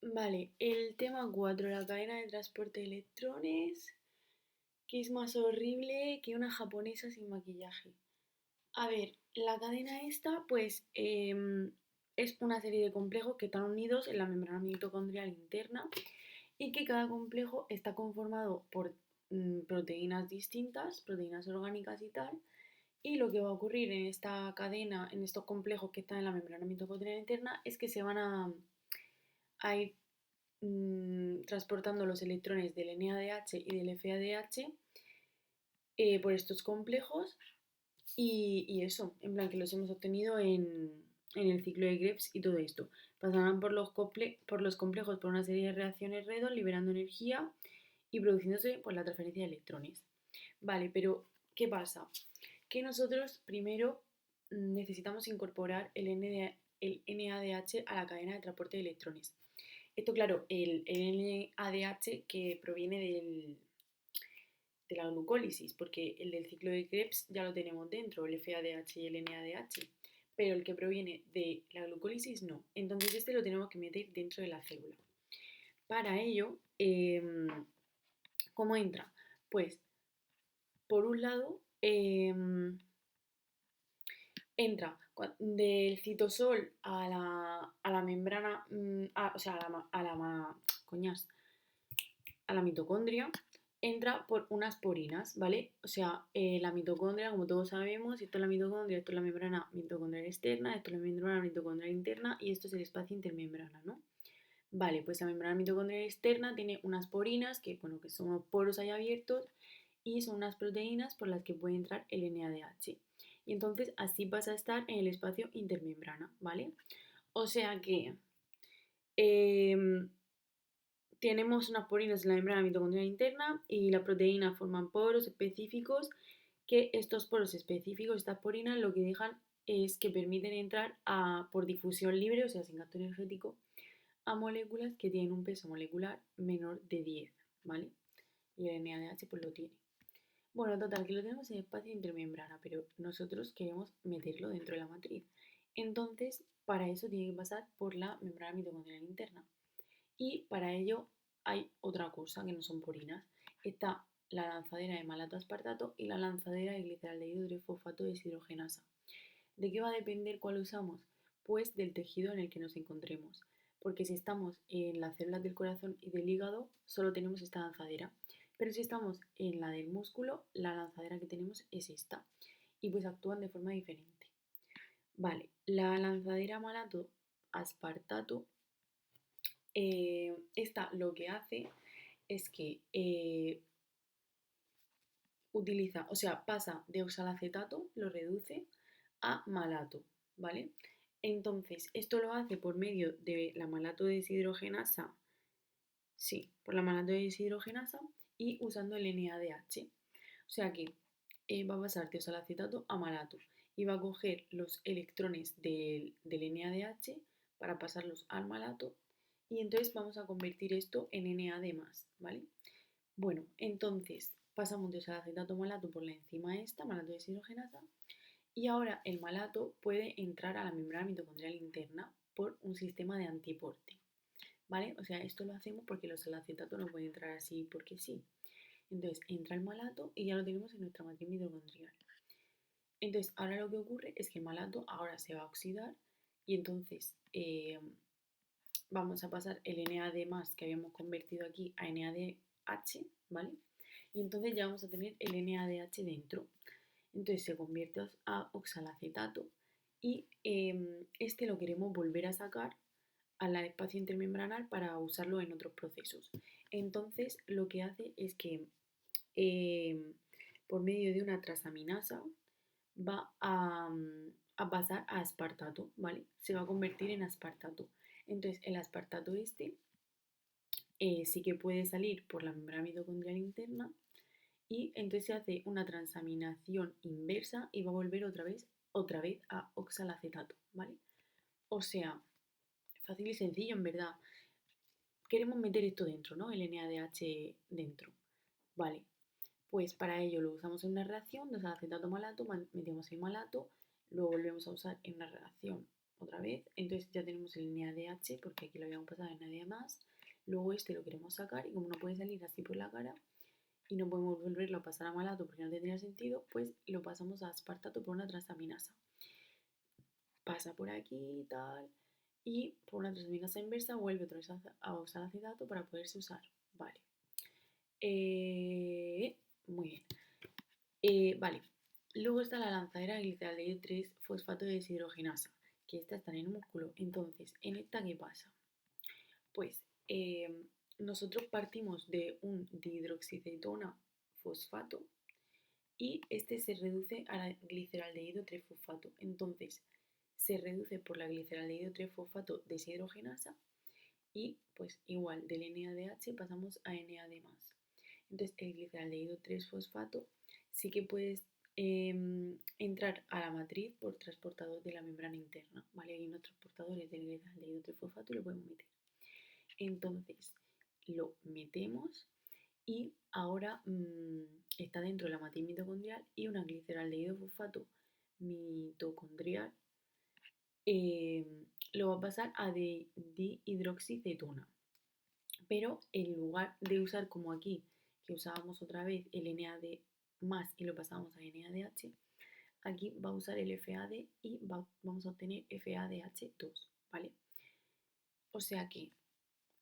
Vale, el tema 4, la cadena de transporte de electrones, que es más horrible que una japonesa sin maquillaje. A ver, la cadena esta, pues, es una serie de complejos que están unidos en la membrana mitocondrial interna y que cada complejo está conformado por proteínas distintas, proteínas orgánicas y tal. Y lo que va a ocurrir en esta cadena, en estos complejos que están en la membrana mitocondrial interna, es que se van a ir transportando los electrones del NADH y del FADH por estos complejos y eso, en plan que los hemos obtenido en el ciclo de Krebs y todo esto. Pasarán por los complejos por una serie de reacciones redox, liberando energía y produciéndose por la transferencia de electrones. Vale, pero ¿qué pasa? Que nosotros primero necesitamos incorporar el NADH a la cadena de transporte de electrones. Esto, claro, el NADH que proviene de la glucólisis, porque el del ciclo de Krebs ya lo tenemos dentro, el FADH y el NADH, pero el que proviene de la glucólisis no. Entonces este lo tenemos que meter dentro de la célula. Para ello, ¿cómo entra? Pues, por un lado, entra del citosol a la membrana, o sea, coñas, a la mitocondria, entra por unas porinas, ¿vale? O sea, la mitocondria, como todos sabemos, esto es la mitocondria, esto es la membrana mitocondrial externa, esto es la membrana mitocondrial interna y esto es el espacio intermembrana, ¿no? Vale, pues la membrana mitocondrial externa tiene unas porinas que, bueno, que son unos poros ahí abiertos y son unas proteínas por las que puede entrar el NADH. Y entonces así pasa a estar en el espacio intermembrana, ¿vale? O sea que eh, tenemos unas porinas en la membrana mitocondrial interna y las proteínas forman poros específicos que estos poros específicos, estas porinas, lo que dejan es que permiten entrar por difusión libre, o sea, sin gasto energético, a moléculas que tienen un peso molecular menor de 10, ¿vale? Y el NADH pues lo tiene. Bueno, total, que lo tenemos en espacio intermembrana, pero nosotros queremos meterlo dentro de la matriz. Entonces, para eso tiene que pasar por la membrana mitocondrial interna. Y para ello hay otra cosa que no son purinas. Está la lanzadera de malato aspartato y la lanzadera de gliceraldehído trifosfato deshidrogenasa. ¿De qué va a depender cuál usamos? Pues del tejido en el que nos encontremos. Porque si estamos en las células del corazón y del hígado, solo tenemos esta lanzadera. Pero si estamos en la del músculo, la lanzadera que tenemos es esta. Y pues actúan de forma diferente. Vale, la lanzadera malato aspartato, esta lo que hace es que utiliza, o sea, pasa de oxalacetato, lo reduce a malato, ¿vale? Entonces, esto lo hace por medio de la malato deshidrogenasa, sí, por la malato deshidrogenasa y usando el NADH. O sea que va a pasar de oxalacetato a malato y va a coger los electrones del NADH para pasarlos al malato y entonces vamos a convertir esto en NAD+, ¿vale? Bueno, entonces pasamos de oxalacetato a malato por la enzima esta, malato deshidrogenasa, y ahora el malato puede entrar a la membrana mitocondrial interna por un sistema de antiporte, ¿vale? O sea, esto lo hacemos porque el oxalacetato no puede entrar así porque sí. Entonces entra el malato y ya lo tenemos en nuestra matriz mitocondrial. Entonces, ahora lo que ocurre es que el malato ahora se va a oxidar y entonces vamos a pasar el NAD más que habíamos convertido aquí a NADH, ¿vale? Y entonces ya vamos a tener el NADH dentro. Entonces se convierte a oxalacetato y este lo queremos volver a sacar al espacio intermembranal para usarlo en otros procesos. Entonces lo que hace es que por medio de una transaminasa va a pasar a aspartato, ¿vale? Se va a convertir en aspartato. Entonces el aspartato este sí que puede salir por la membrana mitocondrial interna y entonces se hace una transaminación inversa y va a volver otra vez a oxalacetato, ¿vale? O sea, fácil y sencillo en verdad. Queremos meter esto dentro, ¿no? El NADH dentro. Vale, pues para ello lo usamos en una reacción, dos acetato malato, metemos el malato, lo volvemos a usar en una reacción otra vez. Entonces ya tenemos el NADH porque aquí lo habíamos pasado en NAD+. Luego este lo queremos sacar y como no puede salir así por la cara y no podemos volverlo a pasar a malato porque no tendría sentido, pues lo pasamos a aspartato por una transaminasa. Pasa por aquí y tal, y por una transaminasa inversa vuelve otra vez a usar acetato para poderse usar. Vale. Muy bien. Vale. Luego está la lanzadera gliceraldehído 3-fosfato de deshidrogenasa, que esta está en el músculo. Entonces, ¿en esta qué pasa? Pues nosotros partimos de un dihidroxicetona fosfato y este se reduce a la gliceraldehído 3-fosfato. Entonces, se reduce por la gliceraldehído 3-fosfato deshidrogenasa y pues igual del NADH pasamos a NAD+. Entonces, el gliceraldehído 3-fosfato sí que puedes entrar a la matriz por transportador de la membrana interna, ¿vale? Hay unos transportadores del gliceraldehído 3-fosfato y lo podemos meter. Entonces, lo metemos y ahora está dentro de la matriz mitocondrial y una gliceraldehído fosfato mitocondrial lo va a pasar a dihidroxicetona. Pero en lugar de usar como aquí, que usábamos otra vez el NAD más y lo pasábamos a NADH, aquí va a usar el FAD y vamos a obtener FADH2, ¿vale? O sea que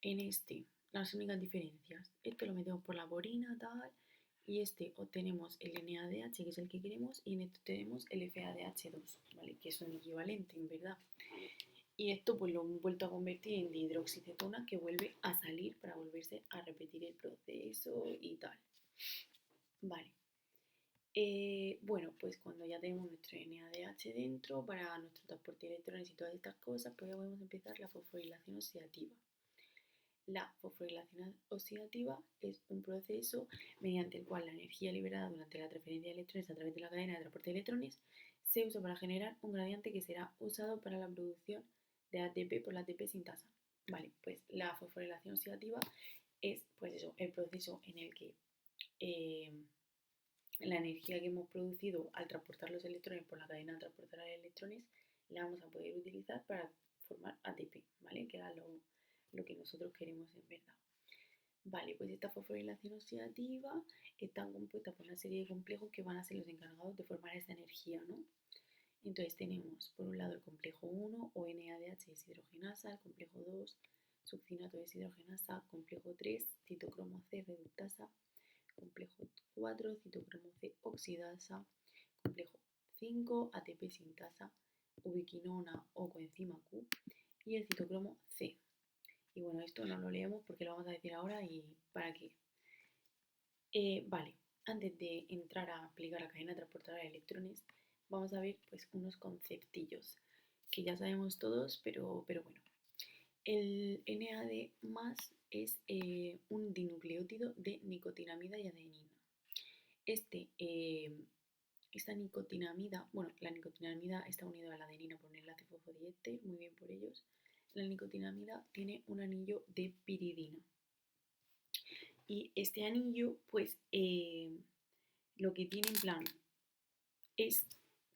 en este, las únicas diferencias, esto lo metemos por la porina, tal, y este obtenemos el NADH, que es el que queremos, y en este tenemos el FADH2, ¿vale? Que es un equivalente, en verdad. Y esto pues lo hemos vuelto a convertir en dihidroxicetona que vuelve a salir para volverse a repetir el proceso y tal. Vale. Bueno, pues cuando ya tenemos nuestro NADH dentro para nuestro transporte de electrones y todas estas cosas, pues ya podemos empezar la fosforilación oxidativa. La fosforilación oxidativa es un proceso mediante el cual la energía liberada durante la transferencia de electrones a través de la cadena de transporte de electrones se usa para generar un gradiente que será usado para la producción de ATP por la ATP sintasa. Vale, pues la fosforilación oxidativa es pues eso, el proceso en el que la energía que hemos producido al transportar los electrones por la cadena de transportar de electrones la vamos a poder utilizar para formar ATP, ¿vale? Que era lo que nosotros queremos en verdad. Vale, pues esta fosforilación oxidativa está compuesta por una serie de complejos que van a ser los encargados de formar esa energía, ¿no? Entonces tenemos por un lado el complejo 1 o NADH deshidrogenasa, el complejo 2 succinato deshidrogenasa, complejo 3 citocromo C reductasa, complejo 4 citocromo C oxidasa, complejo 5 ATP sintasa, ubiquinona o coenzima Q y el citocromo C. Y bueno, esto no lo leemos porque lo vamos a decir ahora y para qué. Vale, antes de entrar a aplicar la cadena transportadora de electrones, vamos a ver pues unos conceptillos que ya sabemos todos, pero bueno. El NAD más es un dinucleótido de nicotinamida y adenina. Esta nicotinamida, bueno, la nicotinamida está unida a la adenina por un enlace fosfodiéster, muy bien por ellos. La nicotinamida tiene un anillo de piridina. Y este anillo, pues, lo que tiene en plan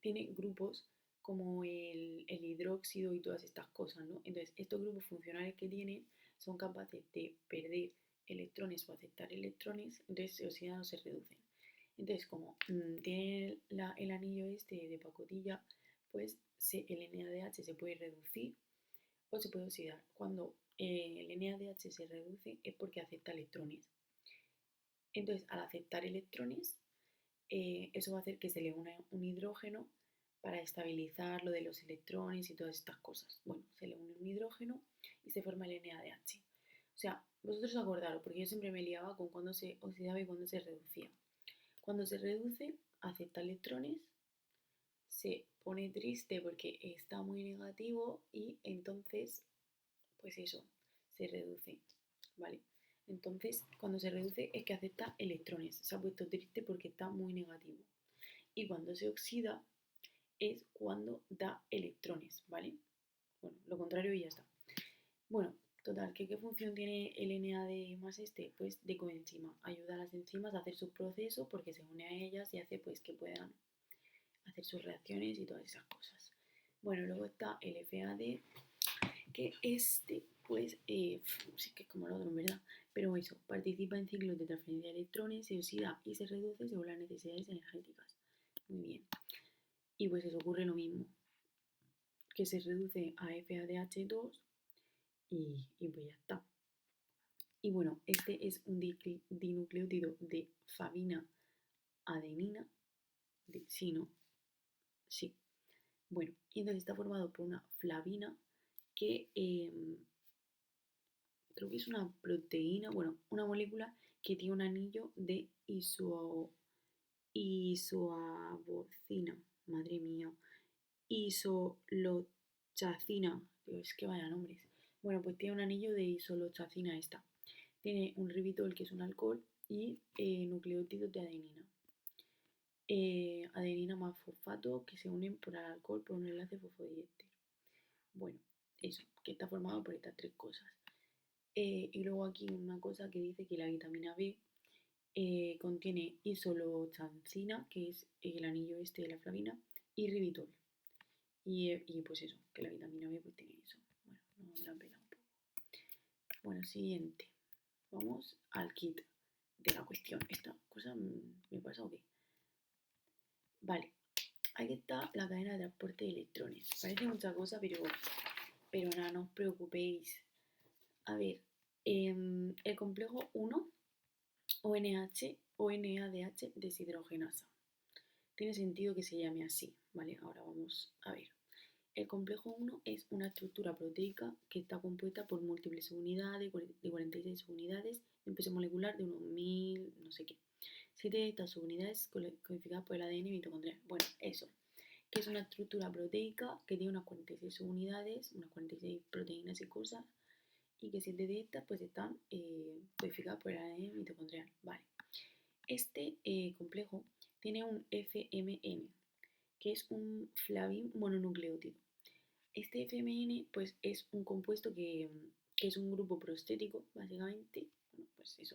tiene grupos como el hidróxido y todas estas cosas, ¿no? Entonces, estos grupos funcionales que tienen son capaces de perder electrones o aceptar electrones, entonces se oxidan o se reducen. Entonces, como tiene el anillo este de pacotilla, pues el NADH se puede reducir o se puede oxidar. Cuando el NADH se reduce es porque acepta electrones. Entonces, al aceptar electrones, eso va a hacer que se le una un hidrógeno para estabilizar lo de los electrones y todas estas cosas. Bueno, se le une un hidrógeno y se forma el NADH. O sea, vosotros acordaros, porque yo siempre me liaba con cuando se oxidaba y cuando se reducía. Cuando se reduce, acepta electrones, se pone triste porque está muy negativo y entonces, pues eso, se reduce, ¿vale? Entonces, cuando se reduce es que acepta electrones. Se ha puesto triste porque está muy negativo. Y cuando se oxida es cuando da electrones, ¿vale? Bueno, lo contrario y ya está. Bueno, total, ¿qué función tiene el NAD más este? Pues de coenzima. Ayuda a las enzimas a hacer sus procesos porque se une a ellas y hace pues que puedan hacer sus reacciones y todas esas cosas. Bueno, luego está el FAD, que pues, sí que es como el otro, en verdad. Pero eso, participa en ciclos de transferencia de electrones, se oxida y se reduce según las necesidades energéticas. Muy bien. Y pues eso ocurre lo mismo, que se reduce a FADH2 y pues ya está. Y bueno, este es un dinucleótido de famina adenina. Sí, ¿no? Sí. Bueno, y entonces está formado por una flavina que creo que es una proteína, bueno, una molécula que tiene un anillo de isoabocina, madre mía, isolochacina, es que vaya nombres. Bueno, pues tiene un anillo de isolochacina esta. Tiene un ribitol que es un alcohol y nucleótidos de adenina. Adenina más fosfato que se unen por el alcohol por un enlace fosfodiéster. Bueno, eso, que está formado por estas tres cosas. Y luego aquí una cosa que dice que la vitamina B contiene isolochancina, que es el anillo este de la flavina, y ribitol. Y pues eso, que la vitamina B pues tiene eso. Bueno, no la pena un poco. Bueno, siguiente. Vamos al kit de la cuestión. ¿Esta cosa me pasa o qué? Vale, aquí está la cadena de transporte de electrones. Parece mucha cosa, pero nada, no os preocupéis. A ver, el complejo 1, ONH o NADH deshidrogenasa. Tiene sentido que se llame así, ¿vale? Ahora vamos a ver. El complejo 1 es una estructura proteica que está compuesta por múltiples unidades, de 46 unidades, de un peso molecular de unos 1000, no sé qué. 7 de estas subunidades codificadas por el ADN mitocondrial. Bueno, eso, que es una estructura proteica que tiene unas 46 unidades, unas 46 proteínas y cosas, y que 7 de estas pues están codificadas por el ADN mitocondrial. Vale. Este complejo tiene un FMN, que es un flavin mononucleótido. Este FMN pues, es un compuesto que es un grupo prostético, básicamente. Bueno, pues es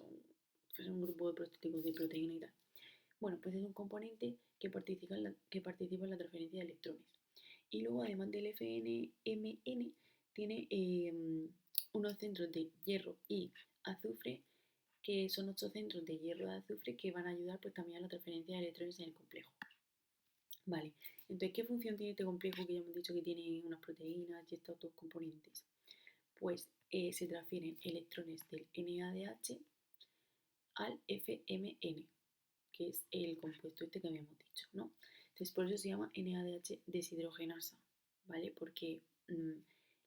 un grupo de prostéticos de proteína y tal. Bueno, pues es un componente que participa en la transferencia de electrones. Y luego, además del FNMN, tiene unos centros de hierro y azufre, que son 8 centros de hierro y azufre que van a ayudar pues, también a la transferencia de electrones en el complejo. Vale, entonces, ¿qué función tiene este complejo que ya hemos dicho que tiene unas proteínas y estos dos componentes? Pues se transfieren electrones del NADH al FMN, que es el compuesto este que habíamos dicho, ¿no? Entonces, por eso se llama NADH deshidrogenasa, ¿vale? Porque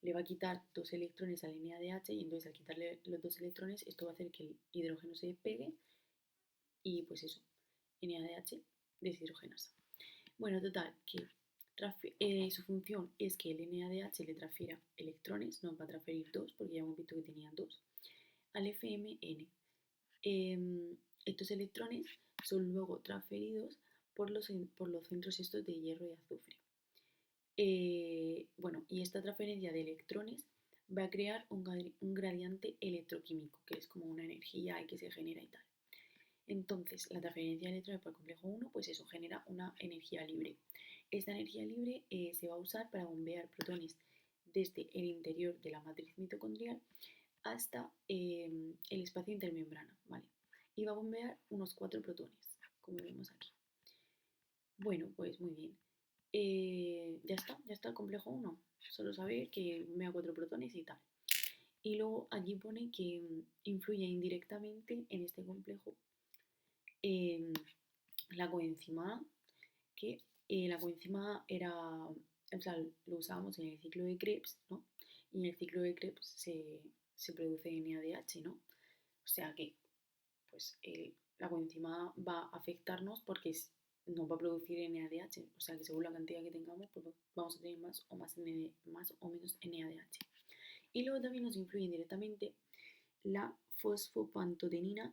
le va a quitar 2 electrones al NADH y entonces al quitarle los 2 electrones, esto va a hacer que el hidrógeno se despegue y pues eso, NADH deshidrogenasa. Bueno, total, que su función es que el NADH le transfiera electrones, no va a transferir 2 porque ya hemos visto que tenía 2, al FMN. Estos electrones son luego transferidos por los centros estos de hierro y azufre. Bueno, y esta transferencia de electrones va a crear un gradiente electroquímico, que es como una energía que se genera y tal. Entonces, la transferencia de electrones por el complejo 1, pues eso genera una energía libre. Esta energía libre se va a usar para bombear protones desde el interior de la matriz mitocondrial hasta el espacio intermembrana, ¿vale? Y va a bombear unos 4 protones, como vemos aquí. Bueno, pues muy bien. Ya está el complejo 1. Solo saber que bombea 4 protones y tal. Y luego aquí pone que influye indirectamente en este complejo la coenzima A, que la coenzima A era, o sea, lo usábamos en el ciclo de Krebs, ¿no? Y en el ciclo de Krebs se produce NADH, ¿no? O sea que, pues, la coenzima A va a afectarnos porque nos va a producir NADH, o sea que según la cantidad que tengamos, pues vamos a tener más o menos NADH. Y luego también nos influye indirectamente la fosfopantotenina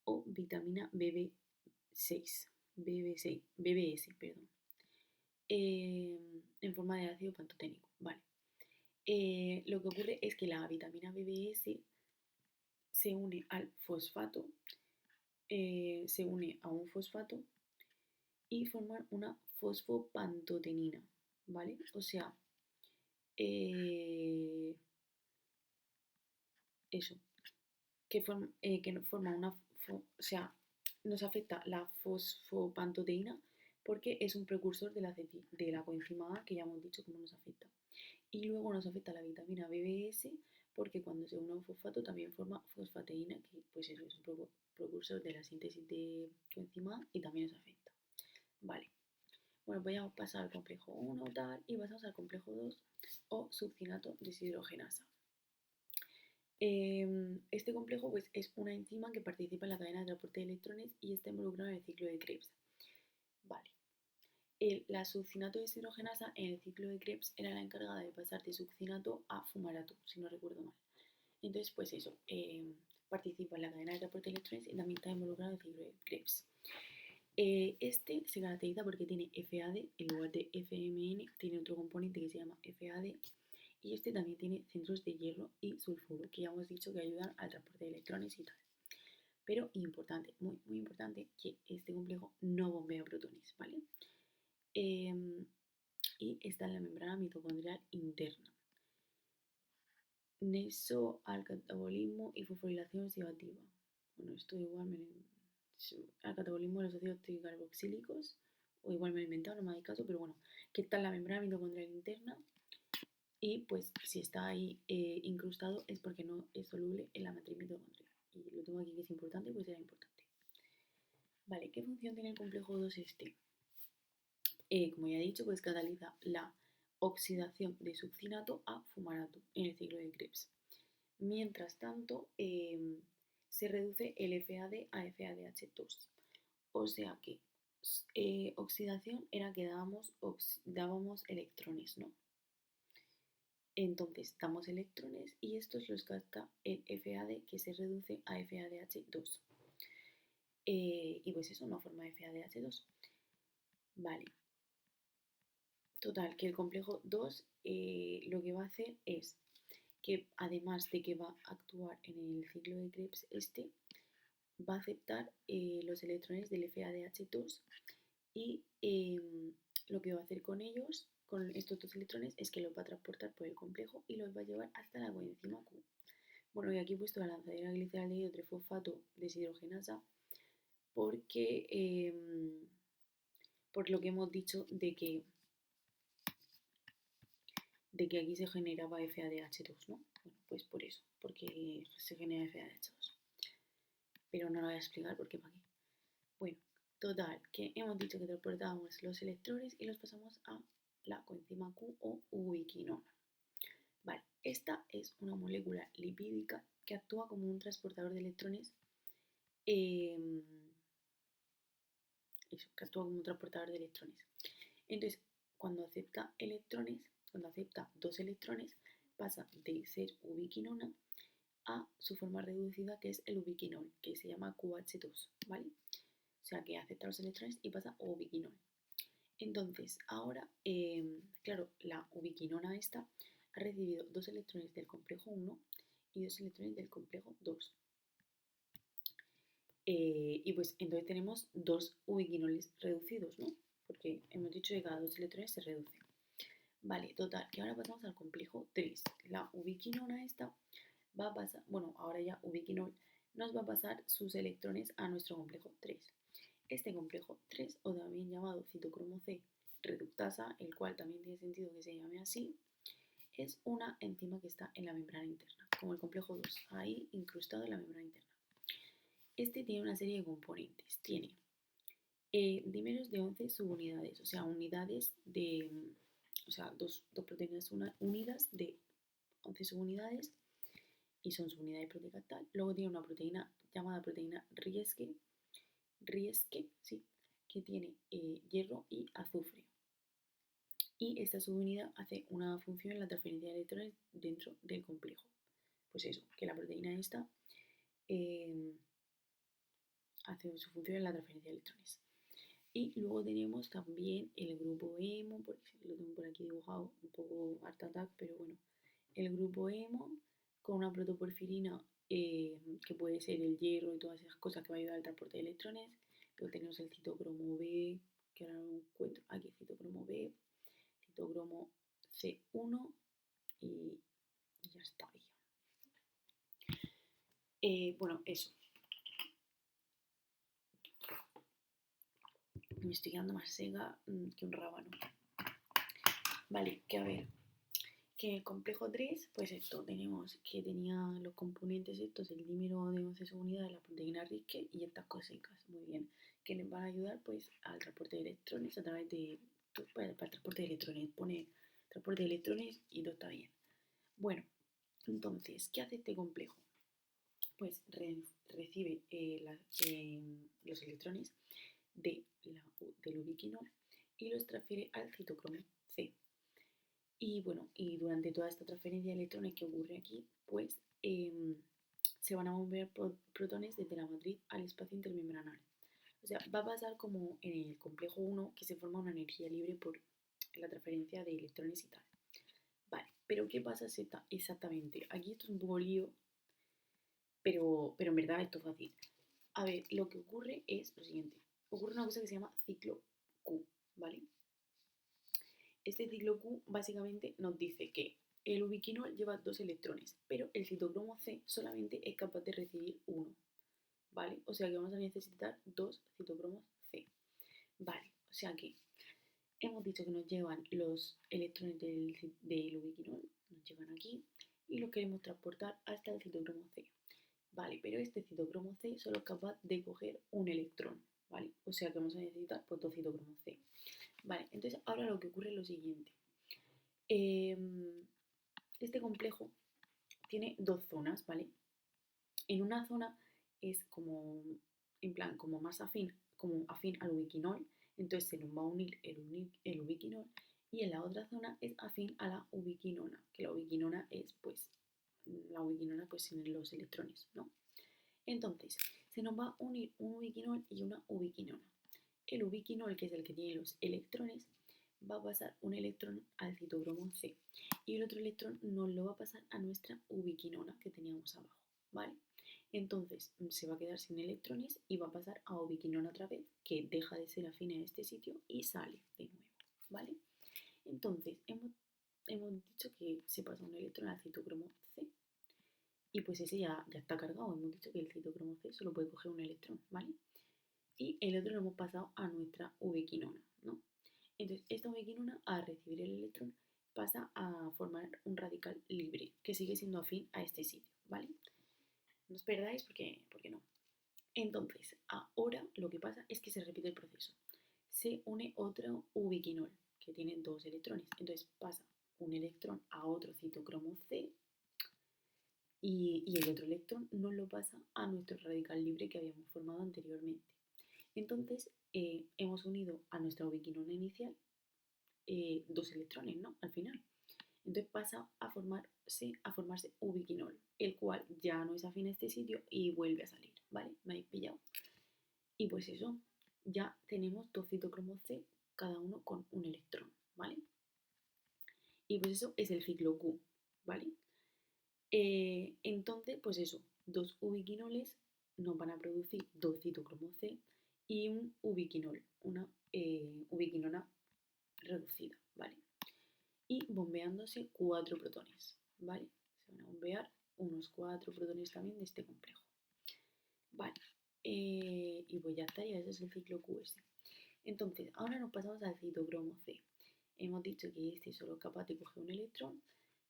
o vitamina BB6, BBS, perdón, en forma de ácido pantoténico. Vale. Lo que ocurre es que la vitamina BBS se une al fosfato, se une a un fosfato y forman una fosfopantotenina, ¿vale? O sea, eh, eso, que forma o sea, nos afecta la fosfopantoteína porque es un precursor de la coenzima A, que ya hemos dicho cómo nos afecta. Y luego nos afecta la vitamina BBS porque cuando se une a un fosfato también forma fosfateína, que pues eso es un precursor de la síntesis de coenzima A y también nos afecta. Vale, bueno, voy a pasar al complejo 1 tal y pasamos al complejo 2 o succinato deshidrogenasa. Este complejo pues, es una enzima que participa en la cadena de transporte de electrones y está involucrado en el ciclo de Krebs. Vale. La succinato deshidrogenasa en el ciclo de Krebs era la encargada de pasar de succinato a fumarato, si no recuerdo mal. Entonces, pues eso, participa en la cadena de transporte de electrones y también está involucrado en el ciclo de Krebs. Este se caracteriza porque tiene FAD en lugar de FMN, tiene otro componente que se llama FAD y este también tiene centros de hierro y sulfuro, que ya hemos dicho que ayudan al transporte de electrones y tal. Pero importante, muy, muy importante, que este complejo no bombea protones, ¿vale? Y está en la membrana mitocondrial interna. Nexo al catabolismo y fosforilación oxidativa. Bueno, esto igual al catabolismo de los ácidos tricarboxílicos, o igual me lo he inventado, no me hagáis caso, pero bueno, que está en la membrana mitocondrial interna y pues si está ahí incrustado es porque no es soluble en la matriz mitocondrial. Y lo tengo aquí que es importante, pues era importante. Vale, ¿qué función tiene el complejo 2 este? Como ya he dicho, pues cataliza la oxidación de succinato a fumarato en el ciclo de Krebs. Mientras tanto, se reduce el FAD a FADH2. O sea que oxidación era que dábamos electrones, ¿no? Entonces damos electrones y estos los capta el FAD que se reduce a FADH2. Y pues eso, una forma de FADH2. Vale. Total, que el complejo 2 lo que va a hacer es que además de que va a actuar en el ciclo de Krebs este, va a aceptar los electrones del FADH2 y lo que va a hacer con ellos, con estos dos electrones, es que los va a transportar por el complejo y los va a llevar hasta la coenzima Q. Bueno, y aquí he puesto la lanzadera gliceral de hidrotrifosfato deshidrogenasa porque, por lo que hemos dicho de que aquí se generaba FADH2, ¿no? Bueno, pues por eso, porque se genera FADH2. Pero no lo voy a explicar porque para qué. Bueno, total, que hemos dicho que transportábamos los electrones y los pasamos a la coenzima Q o ubiquinona. Vale, esta es una molécula lipídica que actúa como un transportador de electrones. Eh, Eso, que actúa como un transportador de electrones. Entonces, cuando acepta electrones, cuando acepta dos electrones, pasa de ser ubiquinona a su forma reducida, que es el ubiquinol, que se llama QH2, ¿vale? O sea, que acepta los electrones y pasa a ubiquinol. Entonces, ahora, claro, la ubiquinona esta ha recibido dos electrones del complejo 1 y dos electrones del complejo 2. Y pues entonces tenemos dos ubiquinoles reducidos, ¿no? Porque hemos dicho que cada dos electrones se reducen. Vale, total, que ahora pasamos al complejo 3. La ubiquinona esta va a pasar, bueno, ahora ya ubiquinol nos va a pasar sus electrones a nuestro complejo 3. Este complejo 3, o también llamado citocromo C reductasa, el cual también tiene sentido que se llame así, es una enzima que está en la membrana interna, como el complejo 2, ahí incrustado en la membrana interna. Este tiene una serie de componentes. Tiene dímeros de 11 subunidades, o sea, unidades de, o sea, dos proteínas unidas de 11 subunidades y son subunidades proteicas tal. Luego tiene una proteína llamada proteína Rieske, sí, que tiene hierro y azufre. Y esta subunidad hace una función en la transferencia de electrones dentro del complejo. Pues eso, que la proteína esta hace su función en la transferencia de electrones. Y luego tenemos también el grupo hemo, porque lo tengo por aquí dibujado, un poco art attack, pero bueno, el grupo hemo con una protoporfirina que puede ser el hierro y todas esas cosas que va a ayudar al transporte de electrones. Luego tenemos el citocromo B, que ahora no lo encuentro, aquí citocromo B, citocromo C1 y ya estaría. Bueno, eso. Me estoy quedando más seca que un rábano. Vale, que a ver, que en el complejo 3, pues esto, tenemos que tenía los componentes estos, el dímero de 11 subunidades, la proteína Riske y estas cositas, muy bien, que les van a ayudar pues al transporte de electrones a través de, para el transporte de electrones, pone transporte de electrones y todo está bien. Bueno, entonces, ¿qué hace este complejo? Pues recibe los electrones del ubiquinol y los transfiere al citocromo C. Y bueno, y durante toda esta transferencia de electrones que ocurre aquí, pues se van a mover protones desde la matriz al espacio intermembranal. O sea, va a pasar como en el complejo 1, que se forma una energía libre por la transferencia de electrones y tal. Vale, pero ¿qué pasa exactamente? Aquí esto es un poco lío, pero en verdad esto es fácil. A ver, lo que ocurre es lo siguiente. Ocurre una cosa que se llama ciclo Q, ¿vale? Este ciclo Q básicamente nos dice que el ubiquinol lleva 2 electrones, pero el citocromo C solamente es capaz de recibir uno, ¿vale? O sea que vamos a necesitar 2 citocromos C, ¿vale? O sea que hemos dicho que nos llevan los electrones del ubiquinol, nos llevan aquí, y los queremos transportar hasta el citocromo C. Vale, pero este citocromo C solo es capaz de coger un electrón, ¿vale? O sea que vamos a necesitar pues, 2 citocromos C. Vale, entonces ahora lo que ocurre es lo siguiente. Este complejo tiene 2 zonas, ¿vale? En una zona es como, en plan, como más afín, como afín al ubiquinol, entonces se nos va a unir el ubiquinol, y en la otra zona es afín a la ubiquinona, que la ubiquinona es, pues, la ubiquinona pues sin los electrones, ¿no? Entonces, se nos va a unir un ubiquinol y una ubiquinona. El ubiquinol, que es el que tiene los electrones, va a pasar un electrón al citocromo C y el otro electrón nos lo va a pasar a nuestra ubiquinona que teníamos abajo, ¿vale? Entonces se va a quedar sin electrones y va a pasar a ubiquinona otra vez, que deja de ser afín en este sitio y sale de nuevo, ¿vale? Entonces hemos dicho que se pasa un electrón al citocromo C y pues ese ya está cargado. Hemos dicho que el citocromo C solo puede coger un electrón, ¿vale? Y el otro lo hemos pasado a nuestra ubiquinona, ¿no? Entonces, esta ubiquinona, al recibir el electrón, pasa a formar un radical libre, que sigue siendo afín a este sitio, ¿vale? No os perdáis porque no. Entonces, ahora lo que pasa es que se repite el proceso. Se une otro ubiquinol, que tiene 2 electrones. Entonces pasa un electrón a otro citocromo C y el otro electrón nos lo pasa a nuestro radical libre que habíamos formado anteriormente. Entonces, hemos unido a nuestra ubiquinona inicial 2 electrones, ¿no? Al final. Entonces pasa a formarse ubiquinol, el cual ya no es afín a este sitio y vuelve a salir, ¿vale? ¿Me habéis pillado? Y pues eso, ya tenemos 2 citocromos C, cada uno con un electrón, ¿vale? Y pues eso es el ciclo Q, ¿vale? Entonces, pues eso, 2 ubiquinoles nos van a producir 2 citocromos C y un ubiquinol, una ubiquinona reducida, ¿vale? Y bombeándose 4 protones, ¿vale? Se van a bombear unos 4 protones también de este complejo. Vale, y pues ya estaría, ese es el ciclo QS. Entonces, ahora nos pasamos al citocromo C. Hemos dicho que este solo es capaz de coger un electrón,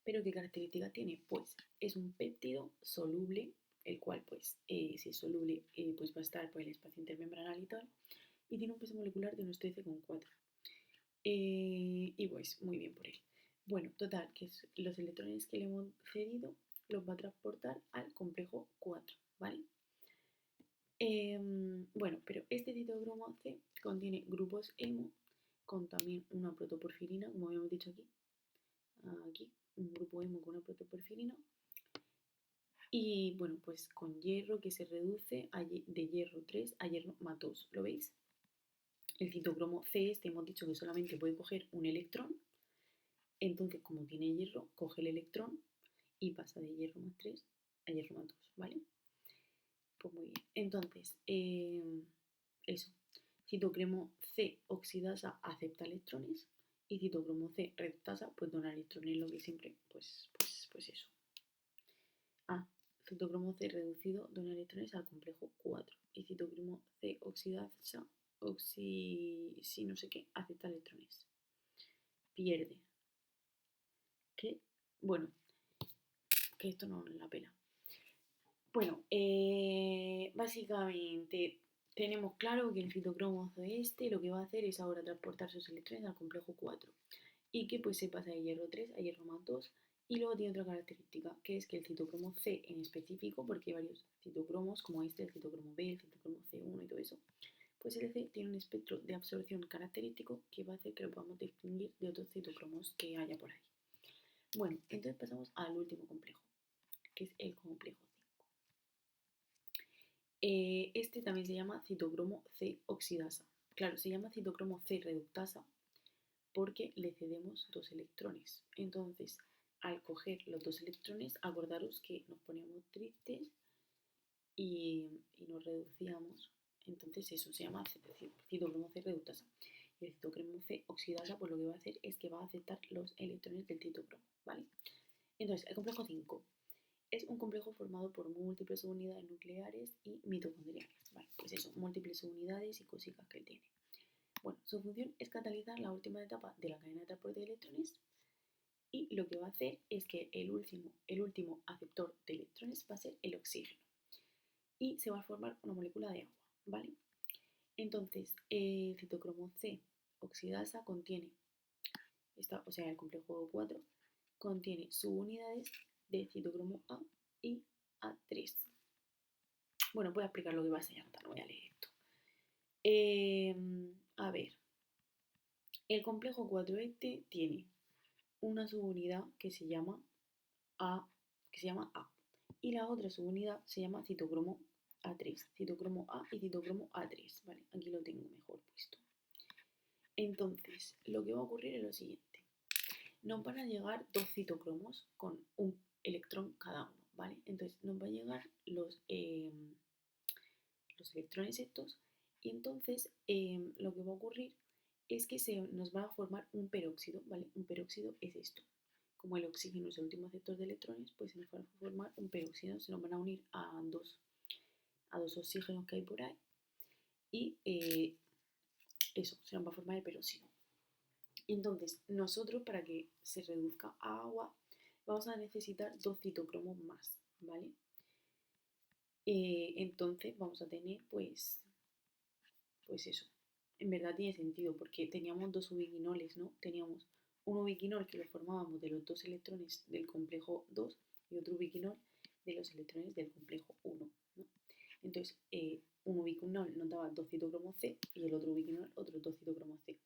pero ¿qué características tiene? Pues es un péptido soluble, el cual pues si es soluble pues va a estar por el espacio intermembranal y tal, y tiene un peso molecular de unos 13,4. Y pues muy bien por él. Bueno, total, que los electrones que le hemos cedido los va a transportar al complejo 4, ¿vale? Bueno, pero este citocromo C contiene grupos hemo con también una protoporfirina, como habíamos dicho aquí, un grupo hemo con una protoporfirina, y bueno, pues con hierro que se reduce de hierro 3 a hierro más 2, ¿lo veis? El citocromo C este hemos dicho que solamente puede coger un electrón, entonces como tiene hierro, coge el electrón y pasa de hierro más 3 a hierro más 2, ¿vale? Pues muy bien. Entonces, eso. Citocromo C oxidasa acepta electrones y citocromo C reductasa, pues dona electrones, lo que siempre, pues eso. Citocromo C reducido dona electrones al complejo 4 y citocromo C oxidasa, si no sé qué, acepta electrones. Pierde. ¿Qué? Bueno, que esto no es la pena. Bueno, básicamente tenemos claro que el citocromo C lo que va a hacer es ahora transportar sus electrones al complejo 4 y que pues se pasa de hierro 3 a hierro más 2 y luego tiene otra característica que es que el citocromo C en específico, porque hay varios citocromos como este, el citocromo B, el citocromo C1 y todo eso, pues el C tiene un espectro de absorción característico que va a hacer que lo podamos distinguir de otros citocromos que haya por ahí. Bueno, entonces pasamos al último complejo, que es el complejo 5. Este también se llama citocromo C oxidasa. Claro, se llama citocromo C reductasa porque le cedemos 2 electrones. Entonces, al coger los 2 electrones, acordaros que nos poníamos tristes y nos reducíamos. Entonces eso se llama citocromo C reductasa. Y el citocromo C oxidasa, pues lo que va a hacer es que va a aceptar los electrones del citocromo, ¿vale? Entonces, el complejo 5 es un complejo formado por múltiples unidades nucleares y mitocondriales, ¿vale? Pues eso, múltiples unidades y cositas que él tiene. Bueno, su función es catalizar la última etapa de la cadena de transporte de electrones y lo que va a hacer es que el último aceptor de electrones va a ser el oxígeno y se va a formar una molécula de agua, ¿vale? Entonces, el citocromo C oxidasa contiene, o sea, el complejo 4 contiene subunidades de citocromo A y A3. Bueno, voy a explicar lo que va a enseñar, no voy a leer esto. A ver, el complejo 4 este tiene una subunidad que se llama A, y la otra subunidad se llama citocromo A3, citocromo A y citocromo A3, ¿vale? Aquí lo tengo mejor puesto. Entonces, lo que va a ocurrir es lo siguiente. Nos van a llegar 2 citocromos con un electrón cada uno, ¿vale? Entonces, nos van a llegar los electrones estos y entonces lo que va a ocurrir es que nos va a formar un peróxido, ¿vale? Un peróxido es esto. Como el oxígeno es el último aceptor de electrones, pues se nos va a formar un peróxido, se nos van a unir a dos oxígenos que hay por ahí y eso, se nos va a formar el peróxido. Entonces, nosotros para que se reduzca a agua vamos a necesitar 2 citocromos más, ¿vale? Entonces vamos a tener pues eso. En verdad tiene sentido porque teníamos 2 ubiquinoles, ¿no? Teníamos un ubiquinol que lo formábamos de los 2 electrones del complejo 2 y otro ubiquinol de los electrones del complejo 1, ¿no? Entonces, un ubiquinol nos daba 2 citocromos C y el otro ubiquinol otros 2 citocromos C.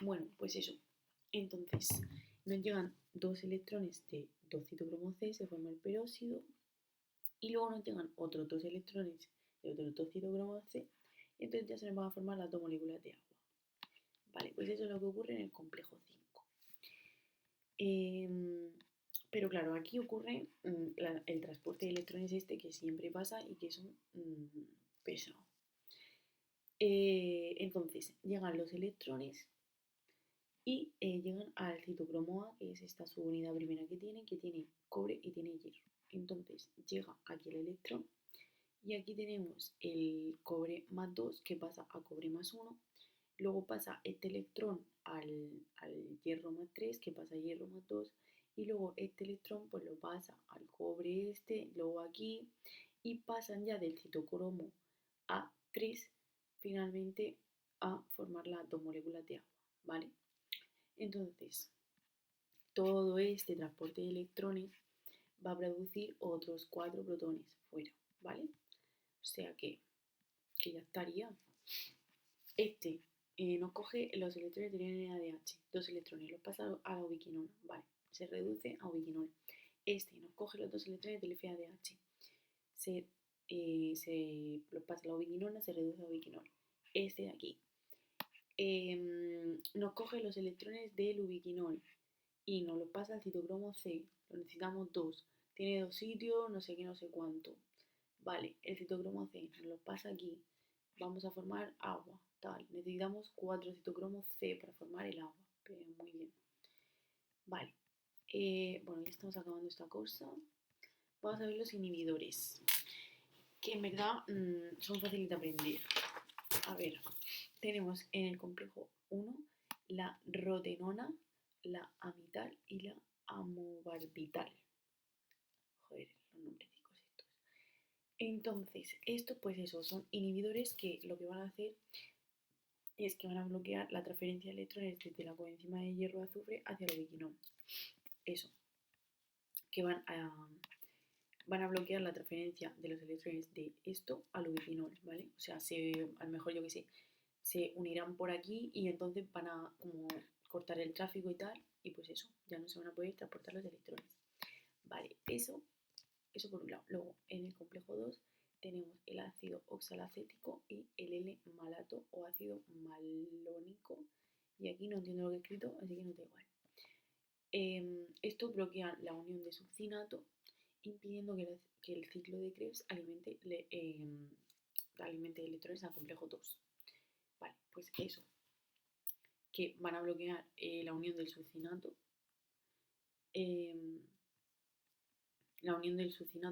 Bueno, pues eso. Entonces, nos llegan 2 electrones de 2 citocromos C, se forma el peróxido, y luego nos llegan otros 2 electrones de otros 2 citocromos C, y entonces ya se nos van a formar las 2 moléculas de agua. Vale, pues eso es lo que ocurre en el complejo 5. Pero claro, aquí ocurre el transporte de electrones que siempre pasa y que es un pesado. Entonces, llegan los electrones y llegan al citocromo A, que es esta subunidad primera que tiene cobre y tiene hierro. Entonces, llega aquí el electrón y aquí tenemos el cobre más 2 que pasa a cobre más 1. Luego pasa este electrón al hierro más 3 que pasa a hierro más 2. Y luego este electrón pues lo pasa al cobre luego aquí. Y pasan ya del citocromo A3 finalmente a formar las 2 moléculas de agua, ¿vale? Entonces, todo este transporte de electrones va a producir otros 4 protones fuera, ¿vale? O sea que ya estaría. Este nos coge los electrones de NADH, 2 electrones, los pasa a la ubiquinona, ¿vale? Se reduce a ubiquinol. Este nos coge los 2 electrones del FADH, se los pasa a la ubiquinona, se reduce a ubiquinol. Este de aquí nos coge los electrones del ubiquinol y nos los pasa al citocromo C, lo necesitamos 2. Tiene 2 sitios, no sé qué, no sé cuánto. vale, el citocromo C nos lo pasa aquí, vamos a formar agua, tal, necesitamos 4 citocromos C para formar el agua, pero muy bien. Vale, bueno, ya estamos acabando esta cosa. Vamos a ver los inhibidores, que en verdad son fáciles de aprender. A ver, tenemos en el complejo 1 la rotenona, la amital y la amobarbital. Joder, los nombrecicos estos. Entonces, estos pues eso, son inhibidores que lo que van a hacer es que van a bloquear la transferencia de electrones desde la coenzima de hierro de azufre hacia el ubiquinol. Eso, que van a bloquear la transferencia de los electrones de esto al ubiquinol, ¿vale? O sea, a lo mejor yo que sé, se unirán por aquí y entonces van a como cortar el tráfico y tal, y pues eso, ya no se van a poder transportar los electrones. Vale, eso por un lado. Luego, en el complejo 2 tenemos el ácido oxalacético y el L-malato o ácido malónico. Y aquí no entiendo lo que he escrito, así que no da igual. Esto bloquea la unión de succinato, impidiendo que el ciclo de Krebs alimente electrones al complejo 2. Vale, pues eso, que van a bloquear la unión del succinato,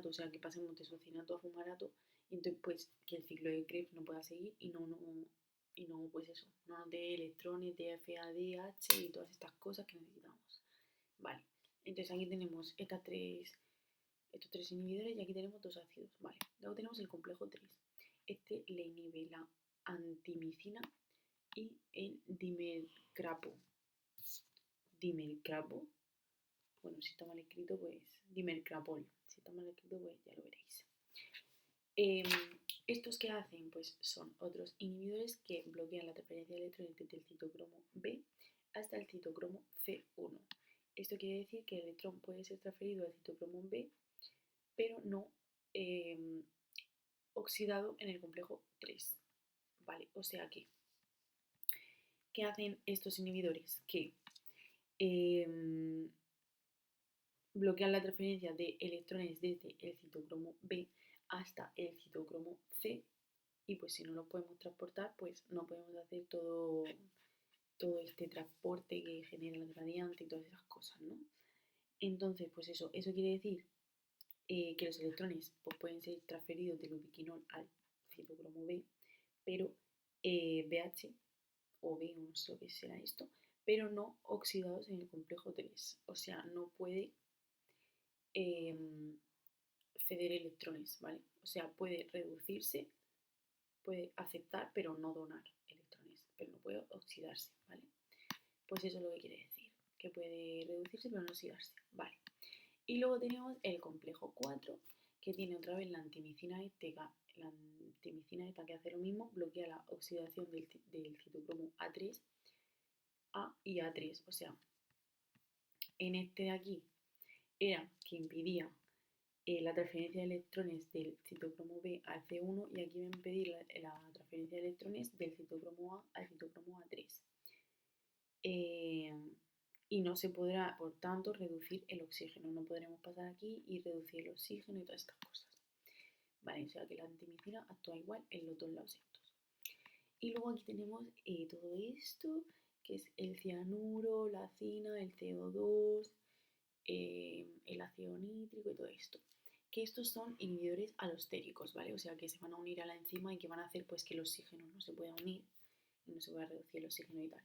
o sea, que pasemos de succinato a fumarato, y entonces pues que el ciclo de Krebs no pueda seguir y no pues eso, no nos dé electrones, DFADH y todas estas cosas que necesitamos. Vale, entonces aquí tenemos estos tres inhibidores y aquí tenemos dos ácidos. Vale, luego tenemos el complejo 3. Este le inhibe la antimicina y el dimercapo. Dimercapo, bueno, si está mal escrito, pues dimercapol. Si está mal escrito, pues ya lo veréis. ¿Estos qué hacen? Pues son otros inhibidores que bloquean la transferencia de electrones desde el citocromo B hasta el citocromo C1. Esto quiere decir que el electrón puede ser transferido al citocromo B, pero no oxidado en el complejo 3. ¿Vale? O sea que, ¿qué hacen estos inhibidores? Que bloquean la transferencia de electrones desde el citocromo B hasta el citocromo C, y pues si no lo podemos transportar, pues no podemos hacer todo este transporte que genera el gradiente y todas esas cosas, ¿no? Entonces, pues eso quiere decir que los electrones pues, pueden ser transferidos del ubiquinol al citocromo B, pero BH o B, no sé lo que será esto, pero no oxidados en el complejo 3. O sea, no puede ceder electrones, ¿vale? O sea, puede reducirse, puede aceptar, pero no donar electrones, pero no puede oxidarse, ¿vale? Pues eso es lo que quiere decir, que puede reducirse pero no oxidarse, ¿vale? Y luego tenemos el complejo 4, que tiene otra vez la antimicina esta, que hace lo mismo, bloquea la oxidación del citocromo A3, A y A3, o sea, en este de aquí era que impidía la transferencia de electrones del citocromo B al C1 y aquí va a impedir la transferencia de electrones del citocromo A al citocromo A3. Y no se podrá, por tanto, reducir el oxígeno. No podremos pasar aquí y reducir el oxígeno y todas estas cosas. Vale, o sea que la antimicina actúa igual en los dos lados estos. Y luego aquí tenemos todo esto, que es el cianuro, la cina, el CO2, el ácido nítrico y todo esto. Que estos son inhibidores alostéricos, ¿vale? O sea que se van a unir a la enzima y que van a hacer pues que el oxígeno no se pueda unir y no se pueda reducir el oxígeno y tal.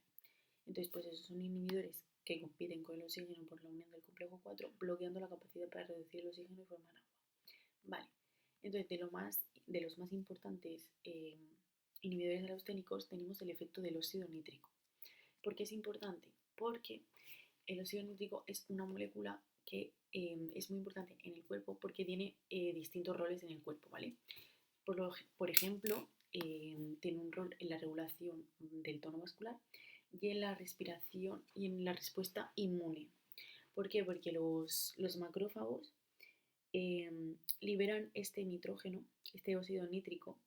Entonces, pues esos son inhibidores que compiten con el oxígeno por la unión del complejo 4, bloqueando la capacidad para reducir el oxígeno y formar agua. Vale, entonces de los más importantes inhibidores alosténicos tenemos el efecto del óxido nítrico. ¿Por qué es importante? Porque el óxido nítrico es una molécula que es muy importante en el cuerpo porque tiene distintos roles en el cuerpo, ¿vale? Por ejemplo, tiene un rol en la regulación del tono muscular y en la respiración y en la respuesta inmune. ¿Por qué? Porque los macrófagos liberan este nitrógeno, este óxido nítrico,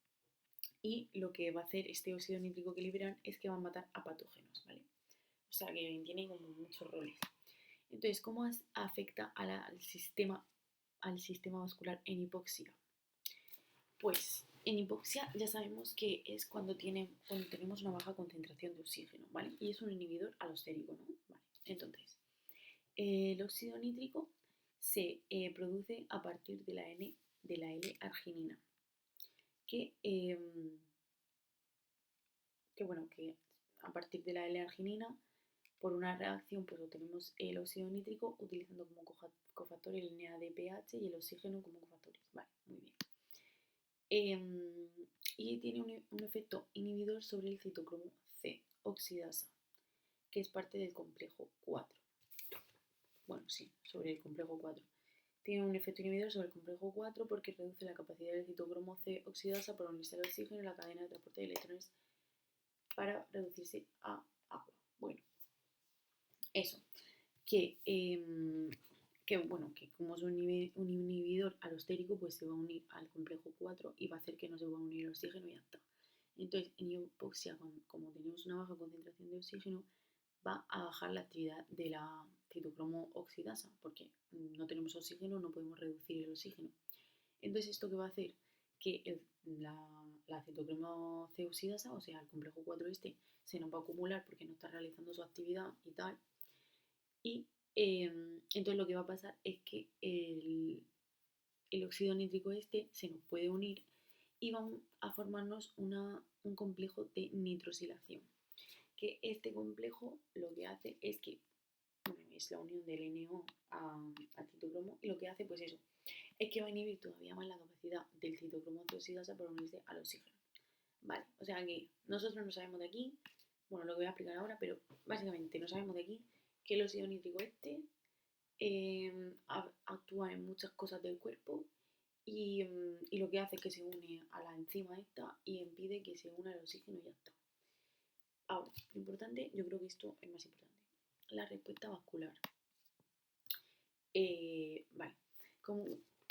y lo que va a hacer este óxido nítrico que liberan es que va a matar a patógenos, ¿vale? O sea que tiene como muchos roles. Entonces, ¿cómo afecta al sistema vascular en hipoxia? Pues en hipoxia ya sabemos que es cuando tenemos una baja concentración de oxígeno, ¿vale? Y es un inhibidor alostérico, ¿no? Vale. Entonces, el óxido nítrico se produce a partir de la L-arginina, que, bueno, que a partir de la L-arginina, por una reacción, pues obtenemos el óxido nítrico utilizando como cofactor el NADPH y el oxígeno como cofactores. Vale, muy bien. Y tiene un efecto inhibidor sobre el citocromo C, oxidasa, que es parte del complejo 4. Bueno, sí, sobre el complejo 4. Tiene un efecto inhibidor sobre el complejo 4 porque reduce la capacidad del citocromo C oxidasa para unirse al oxígeno en la cadena de transporte de electrones para reducirse a agua. Bueno, eso. Que como es un inhibidor alostérico, pues se va a unir al complejo 4 y va a hacer que no se va a unir el oxígeno y ya está. Entonces, en hipoxia, como tenemos una baja concentración de oxígeno, va a bajar la actividad de la citocromo oxidasa, porque no tenemos oxígeno, no podemos reducir el oxígeno. Entonces, ¿esto qué va a hacer? Que la citocromo C oxidasa, o sea, el complejo 4 este, se nos va a acumular porque no está realizando su actividad y tal. Y entonces lo que va a pasar es que el óxido nítrico este se nos puede unir y va a formarnos un complejo de nitrosilación. Que este complejo lo que hace es que, bueno, es la unión del NO al citocromo y lo que hace pues eso, es que va a inhibir todavía más la capacidad del citocromo de oxidasa para unirse al oxígeno. Vale, o sea que nosotros no sabemos de aquí, bueno, lo que voy a explicar ahora, pero básicamente no sabemos de aquí que el óxido nítrico este actúa en muchas cosas del cuerpo y lo que hace es que se une a la enzima esta y impide que se una al oxígeno y ya está. Ahora, lo importante, yo creo que esto es más importante, la respuesta vascular. Vale,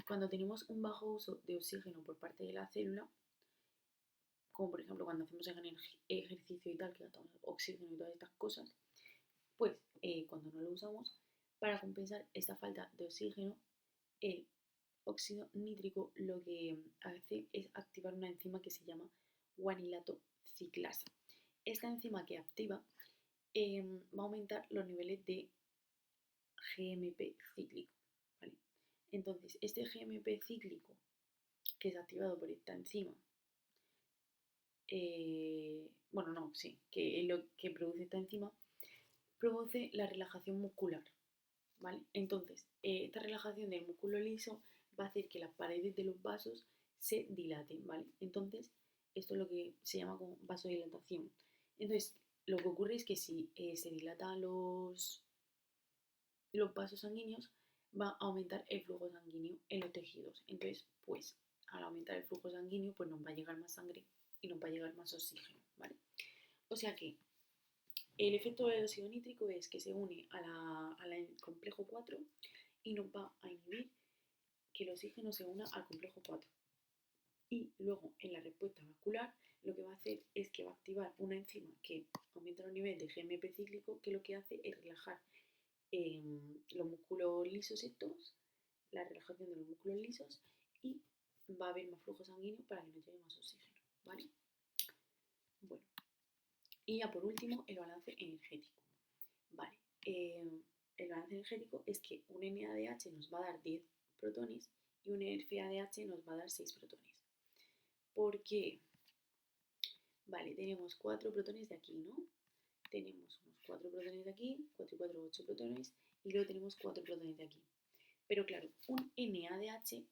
cuando tenemos un bajo uso de oxígeno por parte de la célula, como por ejemplo cuando hacemos ejercicio y tal, que gastamos oxígeno y todas estas cosas, pues cuando no lo usamos, para compensar esta falta de oxígeno, el óxido nítrico lo que hace es activar una enzima que se llama guanilato ciclasa. Esta enzima que activa va a aumentar los niveles de GMP cíclico. ¿Vale? Entonces, este GMP cíclico que es activado por esta enzima, bueno, no, sí, que es lo que produce esta enzima, produce la relajación muscular. ¿Vale? Entonces, esta relajación del músculo liso va a hacer que las paredes de los vasos se dilaten, ¿vale? Entonces, esto es lo que se llama como vasodilatación. Entonces, lo que ocurre es que si se dilatan los vasos sanguíneos, va a aumentar el flujo sanguíneo en los tejidos. Entonces, pues, al aumentar el flujo sanguíneo, pues nos va a llegar más sangre y nos va a llegar más oxígeno, ¿vale? O sea que el efecto del óxido nítrico es que se une al complejo 4 y nos va a inhibir que el oxígeno se una al complejo 4. Y luego, en la respuesta vascular, lo que va a hacer es que va a activar una enzima que aumenta los niveles de GMP cíclico, que lo que hace es relajar los músculos lisos estos, la relajación de los músculos lisos, y va a haber más flujo sanguíneo para que nos llegue más oxígeno, ¿vale? Bueno, y ya por último, el balance energético. Vale, el balance energético es que un NADH nos va a dar 10 protones y un FADH nos va a dar 6 protones. ¿Por qué? Vale, tenemos 4 protones de aquí, ¿no? Tenemos unos 4 protones de aquí, 4 y 4, 8 protones, y luego tenemos 4 protones de aquí. Pero claro, un NADH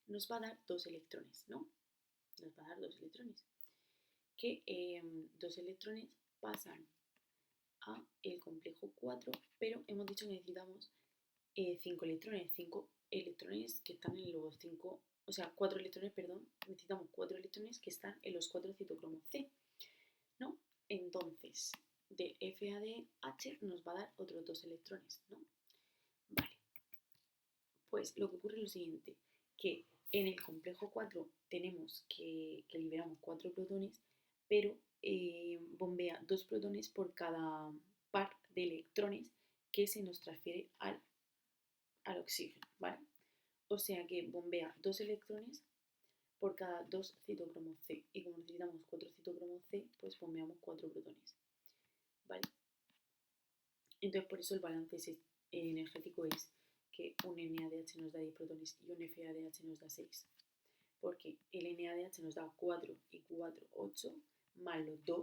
nos va a dar 2 electrones, ¿no? Nos va a dar 2 electrones. Que 2 electrones pasan a el complejo 4, pero hemos dicho que necesitamos 5 electrones, 5 electrones que están en los 5, o sea, 4 electrones, perdón, necesitamos 4 electrones que están en los 4 citocromos C, ¿no? Entonces, de FADH nos va a dar otros 2 electrones, ¿no? Vale, pues lo que ocurre es lo siguiente, que en el complejo 4 tenemos que liberamos 4 protones, pero bombea 2 protones por cada par de electrones que se nos transfiere al oxígeno, ¿vale? O sea que bombea 2 electrones por cada 2 citocromo C. Y como necesitamos 4 citocromo C, pues bombeamos 4 protones. ¿Vale? Entonces por eso el balance energético es que un NADH nos da 10 protones y un FADH nos da 6. Porque el NADH nos da 4 y 4, 8, más los 2